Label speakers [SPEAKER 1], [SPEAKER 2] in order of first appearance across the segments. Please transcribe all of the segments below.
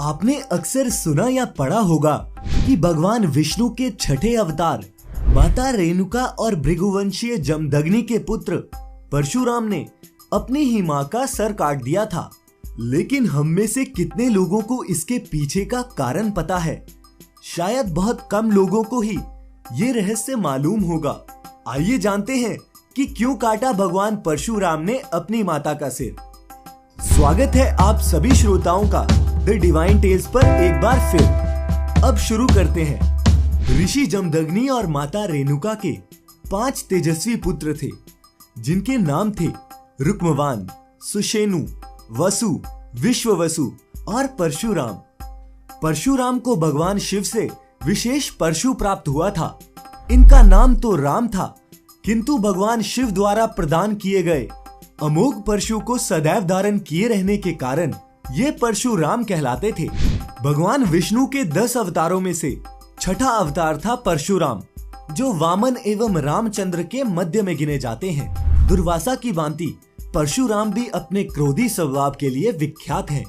[SPEAKER 1] आपने अक्सर सुना या पढ़ा होगा कि भगवान विष्णु के छठे अवतार माता रेणुका और भृगुवंशीय जमदग्नि के पुत्र परशुराम ने अपनी ही मां का सर काट दिया था। लेकिन हम में से कितने लोगों को इसके पीछे का कारण पता है? शायद बहुत कम लोगों को ही ये रहस्य मालूम होगा। आइए जानते हैं कि क्यों काटा भगवान परशुराम ने अपनी माता का सिर। स्वागत है आप सभी श्रोताओं का द डिवाइन टेल्स पर एक बार फिर। अब शुरू करते हैं। ऋषि जमदग्नि और माता रेणुका के 5 तेजस्वी पुत्र थे, जिनके नाम थे रुक्मवान, सुषेनु, वसु, विश्ववसु और परशुराम। परशुराम को भगवान शिव से विशेष परशु प्राप्त हुआ था। इनका नाम तो राम था, किंतु भगवान शिव द्वारा प्रदान किए गए अमोघ परशु को सदैव धारण किए रहने के कारण ये परशुराम कहलाते थे। भगवान विष्णु के 10 अवतारों में से छठा अवतार था परशुराम, जो वामन एवं रामचंद्र के मध्य में गिने जाते हैं। दुर्वासा की भांति परशुराम भी अपने क्रोधी स्वभाव के लिए विख्यात हैं।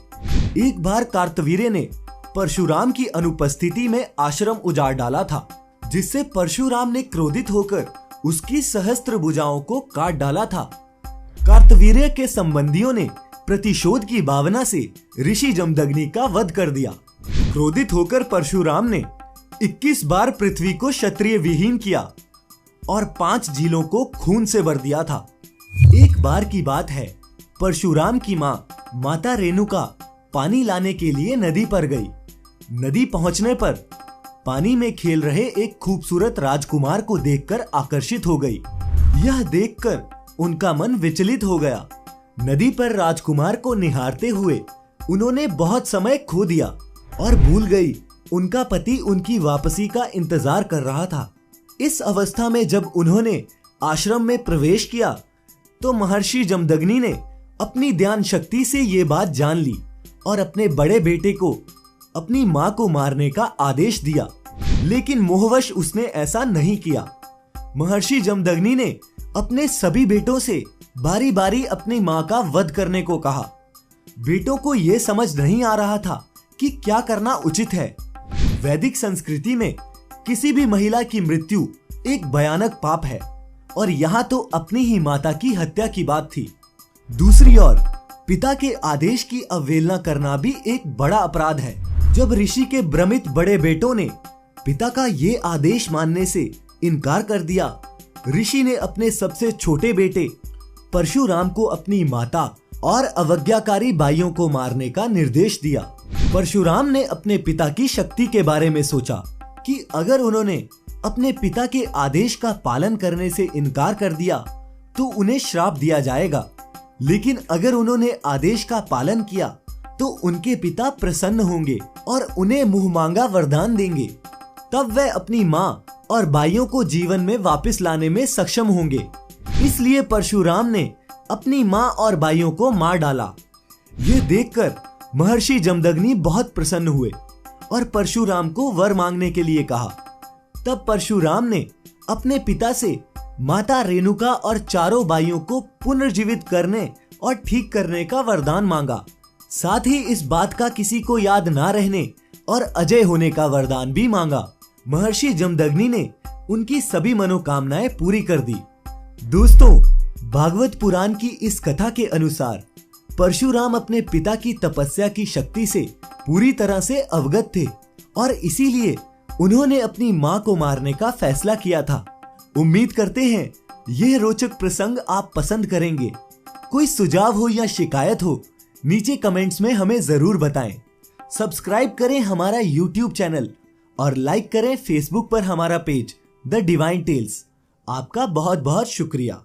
[SPEAKER 1] एक बार कार्तवीर्य ने परशुराम की अनुपस्थिति में आश्रम उजाड़ डाला था, जिससे परशुराम ने क्रोधित होकर उसकी सहस्त्र भुजाओं को काट डाला था। कार्तवीर्य के संबंधियों ने प्रतिशोध की भावना से ऋषि जमदग्नि का वध कर दिया। क्रोधित होकर परशुराम ने 21 बार पृथ्वी को क्षत्रिय विहीन किया और 5 झीलों को खून से भर दिया था। एक बार की बात है, परशुराम की मां माता रेणुका पानी लाने के लिए नदी पर गई। नदी पहुंचने पर पानी में खेल रहे एक खूबसूरत राजकुमार को देखकर आकर्षित हो गई। यह देखकर उनका मन विचलित हो गया। नदी पर राजकुमार को निहारते हुए उन्होंने बहुत समय खो दिया और भूल गई उनका पति उनकी वापसी का इंतजार कर रहा था। इस अवस्था में जब उन्होंने आश्रम में प्रवेश किया तो महर्षि जमदग्नि ने अपनी ध्यान शक्ति से ये बात जान ली और अपने बड़े बेटे को अपनी मां को मारने का आदेश दिया। लेकिन मोहवश उसने ऐसा नहीं किया। महर्षि जमदग्नि ने अपने सभी बेटों से बारी बारी अपनी मां का वध करने को कहा। बेटों को यह समझ नहीं आ रहा था कि क्या करना उचित है। वैदिक संस्कृति में किसी भी महिला की मृत्यु एक भयानक पाप है और यहाँ तो अपनी ही माता की हत्या की बात थी। दूसरी ओर पिता के आदेश की अवहेलना करना भी एक बड़ा अपराध है। जब ऋषि के भ्रमित बड़े बेटों ने पिता का ये आदेश मानने से इनकार कर दिया, ऋषि ने अपने सबसे छोटे बेटे परशुराम को अपनी माता और अवज्ञाकारी भाइयों को मारने का निर्देश दिया। परशुराम ने अपने पिता की शक्ति के बारे में सोचा कि अगर उन्होंने अपने पिता के आदेश का पालन करने से इनकार कर दिया तो उन्हें श्राप दिया जाएगा, लेकिन अगर उन्होंने आदेश का पालन किया तो उनके पिता प्रसन्न होंगे और उन्हें मुंह मांगा वरदान देंगे। तब वह अपनी मां और भाइयों को जीवन में वापस लाने में सक्षम होंगे। इसलिए परशुराम ने अपनी मां और भाइयों को मार डाला। यह देखकर महर्षि जमदग्नि बहुत प्रसन्न हुए और परशुराम को वर मांगने के लिए कहा। तब परशुराम ने अपने पिता से माता रेणुका और चारों भाइयों को पुनर्जीवित करने और ठीक करने का वरदान मांगा। साथ ही इस बात का किसी को याद ना रहने और अजय होने का वरदान भी मांगा। महर्षि जमदग्नि ने उनकी सभी मनोकामनाएं पूरी कर दी। दोस्तों, भागवत पुराण की इस कथा के अनुसार परशुराम अपने पिता की तपस्या की शक्ति से पूरी तरह से अवगत थे और इसीलिए उन्होंने अपनी मां को मारने का फैसला किया था। उम्मीद करते हैं यह रोचक प्रसंग आप पसंद करेंगे। कोई सुझाव हो या शिकायत हो, नीचे कमेंट्स में हमें जरूर बताएं। सब्सक्राइब करें हमारा YouTube चैनल और लाइक करें फेसबुक पर हमारा पेज द डिवाइन टेल्स। आपका बहुत बहुत शुक्रिया।